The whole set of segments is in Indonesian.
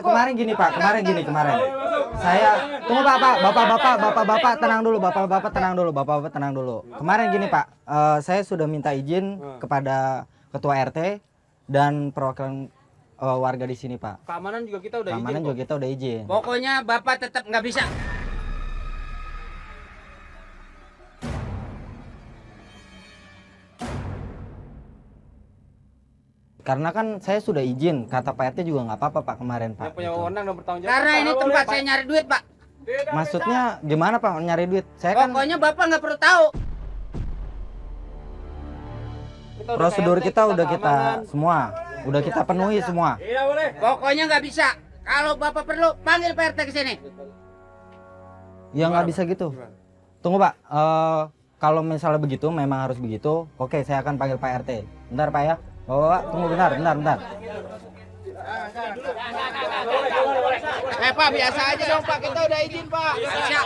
kemarin gini Pak, kemarin. Saya tunggu Bapak tenang dulu. Kemarin gini Pak, saya sudah minta izin kepada ketua RT dan perwakilan warga di sini Pak. Keamanan juga kita udah izin. Pokoknya Bapak tetap nggak bisa. Karena kan saya sudah izin, kata Pak RT juga nggak apa-apa Pak kemarin Pak. Yang punya wewenang dan bertanggung jawab. Karena ini tempat saya nyari duit Pak. Maksudnya gimana Pak nyari duit? Saya kan Pokoknya Bapak nggak perlu tahu. prosedur kita udah kita semua, udah kita penuhi semua. Pokoknya nggak bisa. Kalau Bapak perlu panggil Pak RT ke sini. Ya nggak bisa gitu. Tunggu Pak, kalau misalnya begitu memang harus begitu. Oke, saya akan panggil Pak RT. Bentar Pak ya. Bapak, tunggu bentar. Pak, biasa aja dong Pak, kita udah izin Pak. Bisa.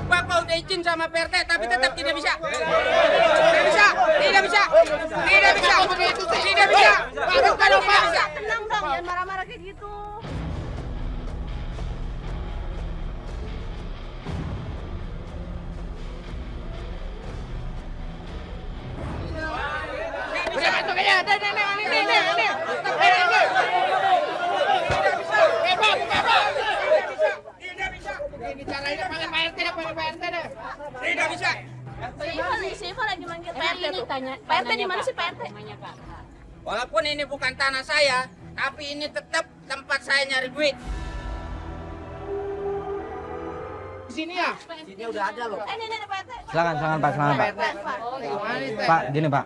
Bapak udah izin sama PRT tapi tetap tidak bisa. Tidak bisa. Bukan Pak. Tenang dong, jangan marah-marah kayak gitu. Bisa masuk aja. Tidak bisa. Siva lagi manggil Pak RT nih, tanya. Pak RT di mana sih Pak RT? Walaupun ini bukan tanah saya, tapi ini tetap tempat saya nyari duit. Di sini ya? Ini udah ada loh. Ini Pak RT. Silakan Pak. Pak, gini Pak.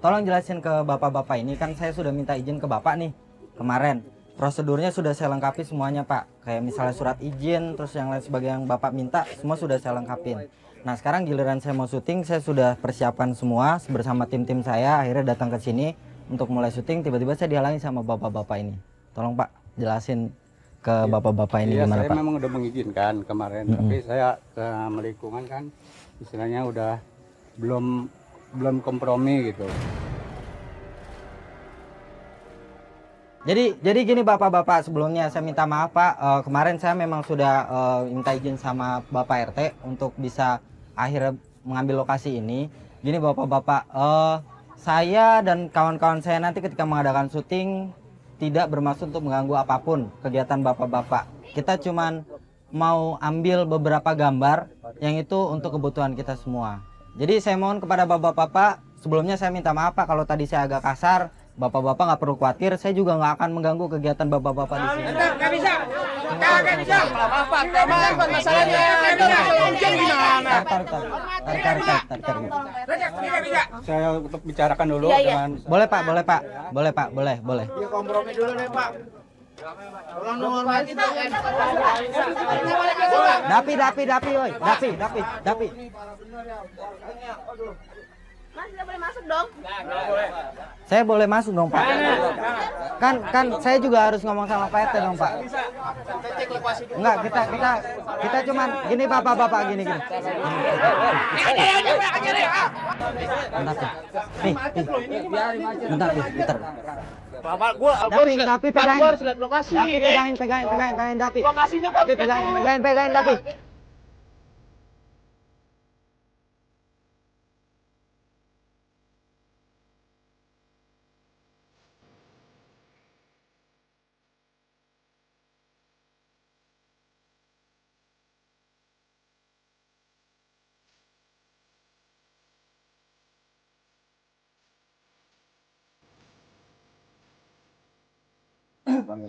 Tolong jelasin ke bapak-bapak ini, kan saya sudah minta izin ke bapak nih kemarin. Prosedurnya sudah saya lengkapi semuanya Pak. Kayak misalnya surat izin, terus yang lain sebagainya yang bapak minta, semua sudah saya lengkapin. Nah sekarang giliran saya mau syuting, saya sudah persiapan semua bersama tim-tim saya. Akhirnya datang ke sini untuk mulai syuting, tiba-tiba saya dihalangi sama bapak-bapak ini. Tolong Pak, jelasin ke bapak-bapak ini gimana Pak? Pak? Saya memang udah mengizinkan kemarin, tapi saya melingkungan kan istilahnya udah belum kompromi gitu. Jadi gini bapak-bapak, sebelumnya saya minta maaf Pak, kemarin saya memang sudah minta izin sama Bapak RT untuk bisa akhirnya mengambil lokasi ini. Gini bapak-bapak, saya dan kawan-kawan saya nanti ketika mengadakan syuting tidak bermaksud untuk mengganggu apapun kegiatan bapak-bapak. Kita cuman mau ambil beberapa gambar yang itu untuk kebutuhan kita semua. Jadi saya mohon kepada bapak-bapak, sebelumnya saya minta maaf Pak kalau tadi saya agak kasar. Bapak-bapak nggak perlu khawatir, saya juga nggak akan mengganggu kegiatan bapak-bapak di sini. Nggak bisa. Masalahnya gimana? Saya untuk bicarakan dulu dengan. Boleh Pak, boleh. Ya kompromi dulu deh Pak. Tolong menghormati Dapi, woi. Dapi. Mas tidak boleh masuk dong. Saya boleh masuk dong Pak. Kan saya juga harus ngomong sama Pak RT dong Pak. Enggak, kita cuman gini bapak-bapak gini. Bentar. Bapak gua Dapi pegangin. harus lihat lokasi. Pegangin Dapi. Lokasinya Pegangin Dapi.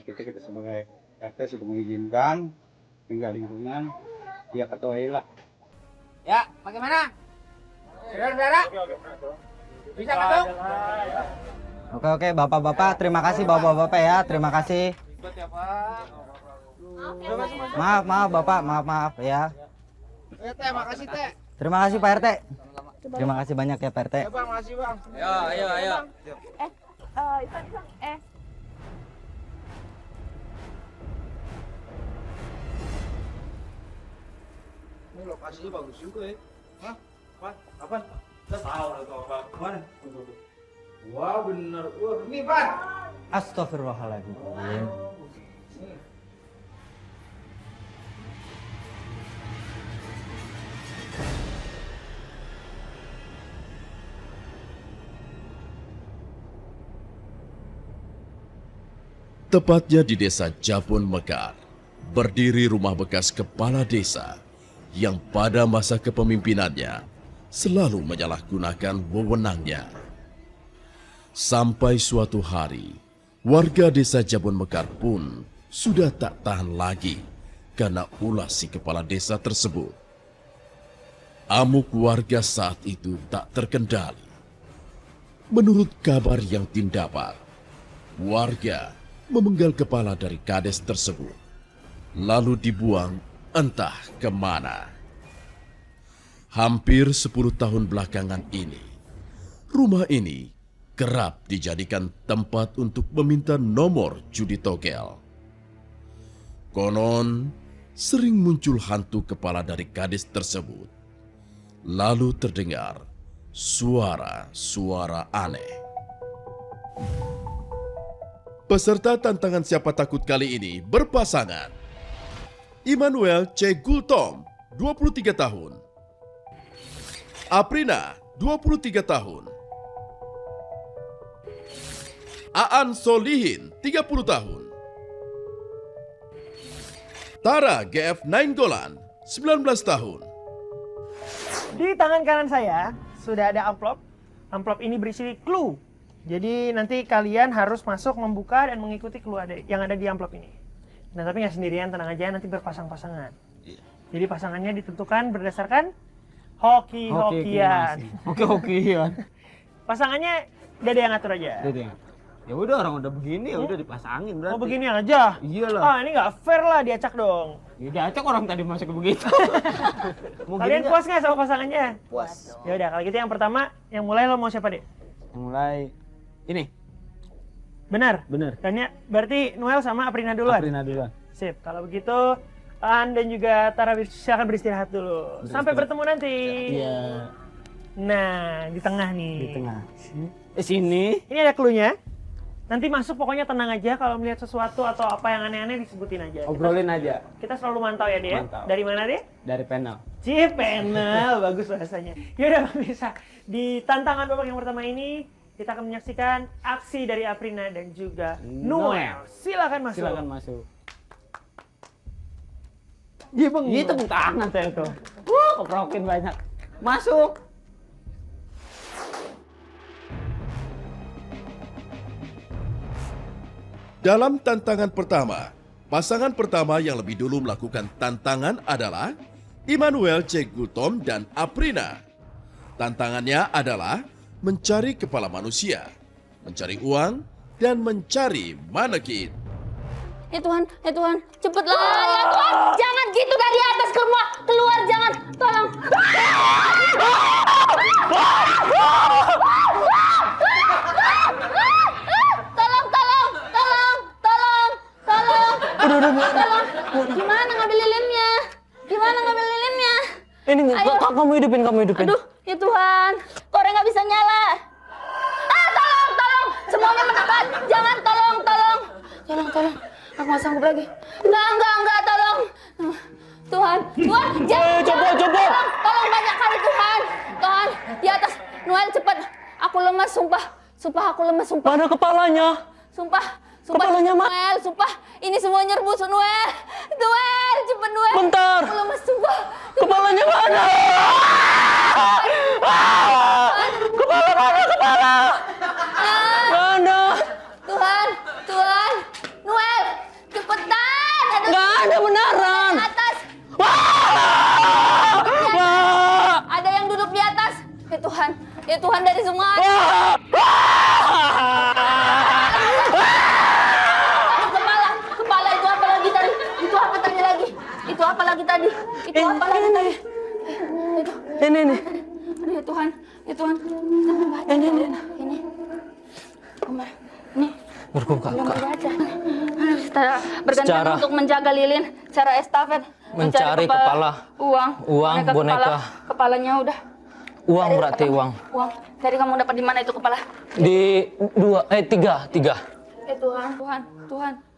Kita sebagai RT sudah mengizinkan tinggal lingkungan, dia ketahui lah. Ya, bagaimana? Saudara-saudara? Bisa masuk? Oke, bapak-bapak, terima kasih bapak-bapak ya, terima kasih. Maaf bapak, maaf ya. Teh, makasih Teh. Terima kasih Pak RT. Terima kasih banyak ya Pak RT. Ya Bang, makasih Bang. Ayo. Ini lokasinya bagus juga ya. Hah? Apa? Kita tahu lah itu apa. Mana? Wah bener. Wah ini Pak. Astagfirullahaladzim. Tepatnya di desa Jabon Mekar, berdiri rumah bekas kepala desa yang pada masa kepemimpinannya selalu menyalahgunakan wewenangnya. Sampai suatu hari, warga desa Jabon Mekar pun sudah tak tahan lagi karena ulah si kepala desa tersebut. Amuk warga saat itu tak terkendali. Menurut kabar yang Tim dapat, warga memenggal kepala dari kades tersebut, lalu dibuang entah kemana. Hampir 10 tahun belakangan ini, rumah ini kerap dijadikan tempat untuk meminta nomor judi togel. Konon, sering muncul hantu kepala dari kades tersebut. Lalu terdengar suara-suara aneh. Peserta tantangan siapa takut kali ini berpasangan. Immanuel C. Gultom, 23 tahun. Aprina, 23 tahun. Aan Solihin, 30 tahun. Tara GF Nainggolan, 19 tahun. Di tangan kanan saya sudah ada amplop. Amplop ini berisi clue. Jadi nanti kalian harus masuk, membuka, dan mengikuti clue yang ada di amplop ini. Nah tapi nggak sendirian, tenang aja, nanti berpasang-pasangan. Jadi pasangannya ditentukan berdasarkan hoki-hokian. Hoki-hokian. Pasangannya Dede yang ngatur aja. Ya udah, orang udah begini ya udah dipasangin berarti. Oh begini aja? Iyalah. Ah ini nggak fair lah, diacak dong. Ya diacak orang tadi masuk ke begitu. Kalian puas nggak sama pasangannya? Puas. Ya udah, kalau gitu yang pertama, yang mulai lo mau siapa deh? Mulai ini. Benar? Benar. Berarti Noel sama Aprina duluan? Aprina duluan. Sip, kalau begitu Aan dan juga Tara silakan beristirahat dulu. Sampai bertemu nanti. Iya. Nah, di tengah nih. Di tengah. Sini. Ini ada clue-nya. Nanti masuk pokoknya tenang aja, kalau melihat sesuatu atau apa yang aneh-aneh disebutin aja. Obrolin aja. Kita selalu mantau ya, dia. Mantau. Dari mana, dia? Dari panel. Panel, bagus bahasanya. Yaudah, bisa. Di tantangan babak yang pertama ini, kita akan menyaksikan aksi dari Aprina dan juga Noel. Silakan masuk. Silakan masuk. Iya bang. Ini tepuk tangan saya tuh. Keprokin banyak. Masuk. Dalam tantangan pertama, pasangan pertama yang lebih dulu melakukan tantangan adalah Immanuel C. Gultom dan Aprina. Tantangannya adalah mencari kepala manusia, mencari uang, dan mencari manekin. Ya Tuhan, cepetlah ya Tuhan. Jangan gitu dari atas keluar, jangan. Tolong. Tolong. Gimana ngambil lilinnya? Ini kamu hidupin. Aduh, ya Tuhan. Korek nggak bisa nyala. Tolong. Semuanya mendekat. Jangan, tolong. Tolong. Aku nggak sanggup lagi. Enggak, tolong. Tuhan, jangan. Coba. Tolong banyak kali Tuhan. Tuhan, di atas. Noel cepat. Aku lemas, sumpah aku lemas, sumpah. Mana kepalanya? Sumpah. Kepalanya, Mak. Noel, sumpah. Ini semua nyerbu, Noel. Noel, cepet Noel. Bentar. Aku lemas, sumpah. Kepalanya mana? Kepala. Mana? Tuhan. Noel, cepetan. Nggak ada beneran. Di atas. Ada yang duduk di atas. Ya Tuhan dari semua. Kepala itu apa lagi tadi? Itu apa lagi tadi? Ini. Aduh ya Tuhan. Ini. Umar. Ini. Berbuka. Belum dibaca. Aduh, kita bergantian Secara- untuk menjaga lilin secara estafet. Mencari kepala. Uang. Uang, boneka. Kepalanya udah. Uang berarti uang. Uang. Tadi kamu dapat di mana itu kepala? Di tiga.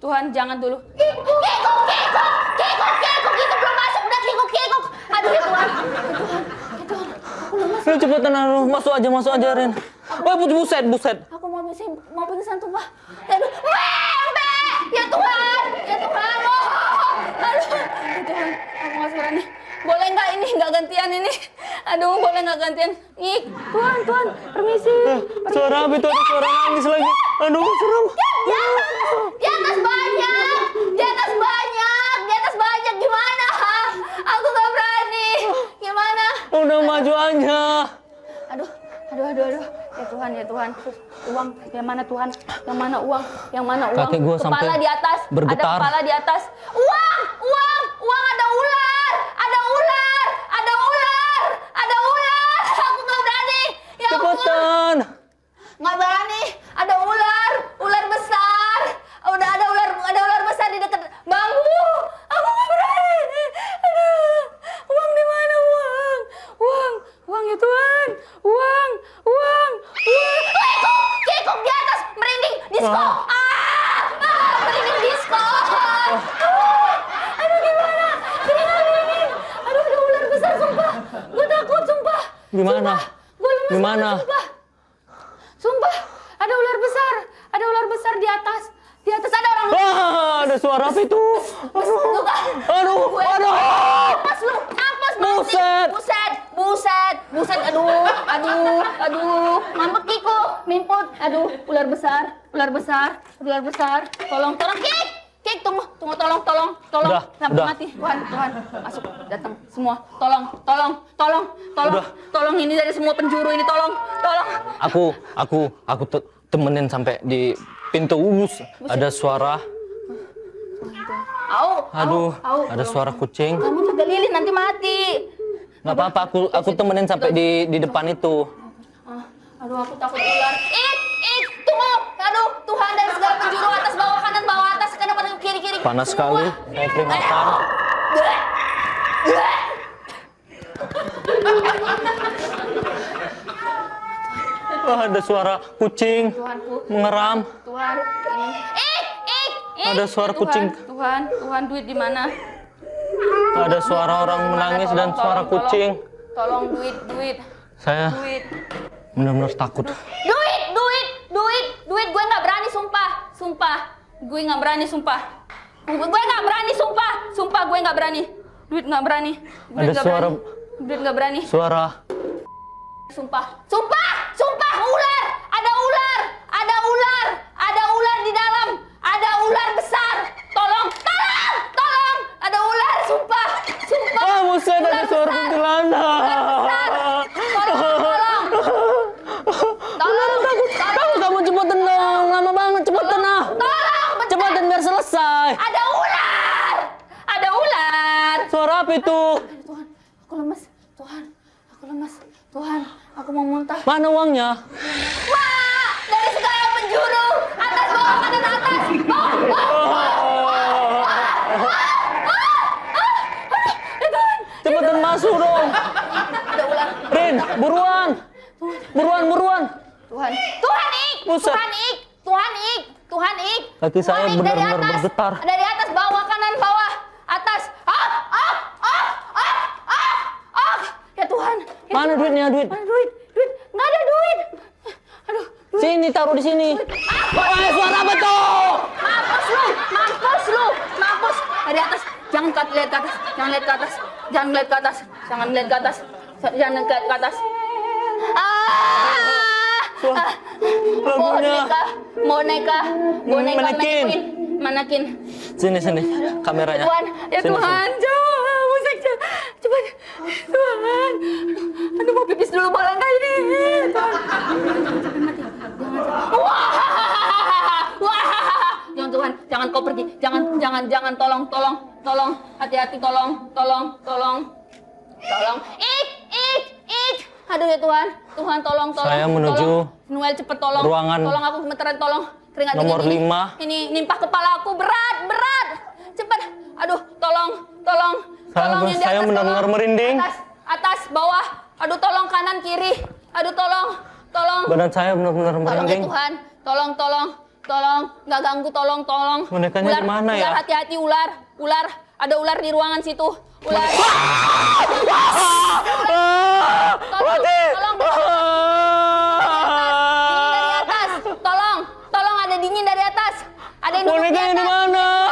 Tuhan, jangan dulu. Kikuk, itu belum masuk, udah kikuk. Aduh ya Tuhan. Ayo cepetan, masuk aja Ren. Wah, buset. Aku mau pingsan tuh, Pak. Aduh, Mbe! Ya Tuhan. Oh. Aduh, ya Tuhan, aku nggak berani. Boleh nggak ini nggak gantian ini? Aduh, boleh nggak gantian? Tuhan, permisi. Suara apa itu? Ada suara nangis lagi. Aduh, serem. Di atas banyak. Gimana? Aku nggak berani. Gimana? Udah maju aja. Aduh. Ya Tuhan. Uang, yang mana Tuhan? Yang mana uang? Kaki gua Kepala sampai di atas. bergetar. Ada kepala di atas. Uang, ada ular. Aku nggak berani. Ya ampun. Cepetan. Nggak berani. Ada ular besar. Udah ada ular besar di dekat bambu. Aku nggak berani. Aduh, uang di mana uang? Uang ya Tuhan. Uang. Kikuk di atas, merinding disco. Merinding disco. Aduh gimana? Merinding. Aduh ada ular besar sumpah. Gue takut sumpah. Gimana? Gue lemes Gimana? banget, sumpah. Ada ular besar di atas. Di atas ada orang. Wah, ada suara apa itu? Aduh. Napas lu. Buset. Aduh. Mampet Kiko, mimput. Aduh, ular besar. Tolong. Kik, tunggu, tolong. Udah. Sampai mati. Tuhan, masuk, datang semua. Tolong ini dari semua penjuru ini, tolong. Aku temenin sampai di pintu. Ada suara. Aduh, ada suara kucing. Kamu jaga lilin nanti mati. Nggak apa-apa, aku temenin sampai di depan itu. Aduh, aku takut ular. Tunggu. Aduh, Tuhan dari segala penjuru, atas bawah, kanan bawah, atas kanan kiri. Panas sekali, saya peringatan. Wah, ada suara kucing mengeram. Tuhan, ini. Ada suara Tuhan, kucing. Tuhan, duit di mana? Ada suara orang menangis dan suara kucing. Tolong duit. Saya benar-benar takut. Duit. Gue nggak berani, sumpah. Gue nggak berani, sumpah. Gue nggak berani. Duit nggak berani. Ada suara. Duit nggak berani. Suara. Sumpah. Ular. Ada ular di dalam. Ada ular besar. Tolong. Ada ular, sumpah. Ah, buset, ada suara kuntilanak. Tolong. Kamu cepet tenang, lama banget, cepet tenang. Cepetan biar selesai. Ada ular. Suara apa itu? Tuhan, aku lemes. Tuhan, aku mau muntah. Mana uangnya? Wah, dari segala penjuru, atas bawah, kanan atas. Cepetan masuk dong. Ada ular. Rin, buruan. Tuhan, Buset. Tuhan, Ik. Kaki saya Tuhan, Ik, dari benar-benar atas. bergetar. Dari atas, bawah, kanan, bawah, atas. Ya Tuhan. Mana duitnya, duit? Mana duit? Nggak ada duit. Aduh, duit. Sini, taruh di sini. Wah, suara apa tuh? Mampus. Dari atas. Jangan lihat ke atas. Jangan lihat ke atas. Boneka. Manekin. Sini, kameranya. Tuhan, ya Sini, Tuhan, coba. Tuhan. Aduh, mau pipis dulu boleh nggak ini? Tuhan. Wah. Jangan Tuhan, jangan kau pergi. Jangan, tolong. Hati-hati, tolong. Ik. Aduh ya Tuhan, tolong. Saya menuju tolong. Noel cepet tolong. ruangan Tolong aku gemeteran, tolong. Keringat nomor dingin 5. Ini nimpah kepala aku berat. Cepet. Aduh, tolong. Tolong yang di Saya atas, benar-benar tolong. merinding. Atas, bawah. Aduh, tolong kanan kiri. Aduh, tolong. Badan saya benar-benar Tolong ya merinding. Tuhan. Tolong. Nggak ganggu, tolong. Bonekanya Ular, di mana ya? Ular, hati-hati, ular. Ada ular di ruangan situ. Ular. Tolong. Dingin dari atas. Tolong ada dingin dari atas. Ada yang duduk di Bonekanya di atas. mana?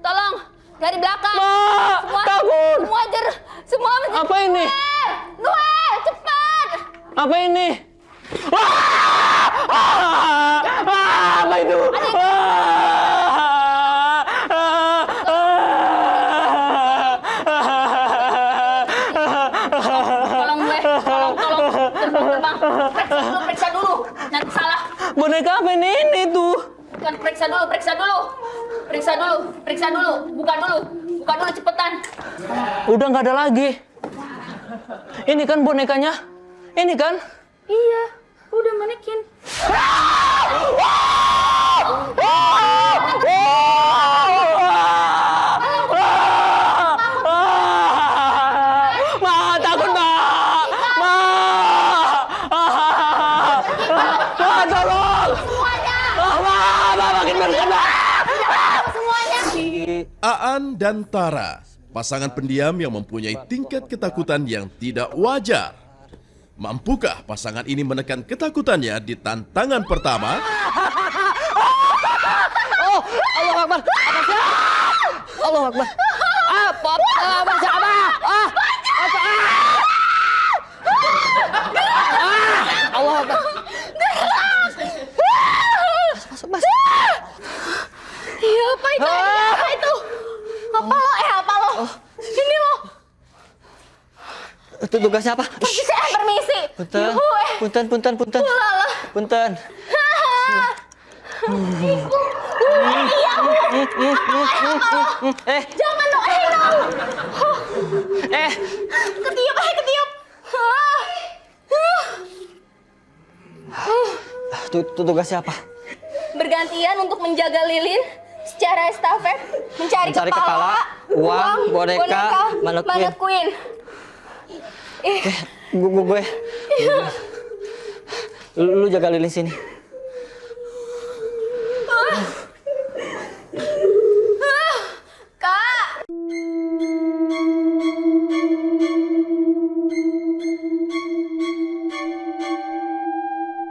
Tolong. Dari belakang. Ma, takut. Semua Apa ini? Noel, cepat. Apa ini? Apa itu? Tolong gue, terbang. Periksa dulu. Nanti salah. Boneka apa ini tuh? Kan periksa dulu. Buka dulu cepetan. Udah nggak ada lagi. Ini kan bonekanya. Ini kan? Iya, udah manekin. Ma, takut Ma. Ma, tolong. Ma, makin berkena. Aan dan Tara, pasangan pendiam yang mempunyai tingkat ketakutan yang tidak wajar. Mampukah pasangan ini menekan ketakutannya di tantangan pertama? Allah Akbar. Allah Akbar. Apa siapa? Allah Akbar. Mas. Iya, apa itu? Apa lo? Ini lo. Itu tugasnya apa? Permisi. Punten. Punten. Jangan lo, ketiup. Itu tugasnya apa? Bergantian untuk menjaga lilin secara estafet, mencari kepala, uang, boneka, manekuin. Gue. Lu jaga lilin sini.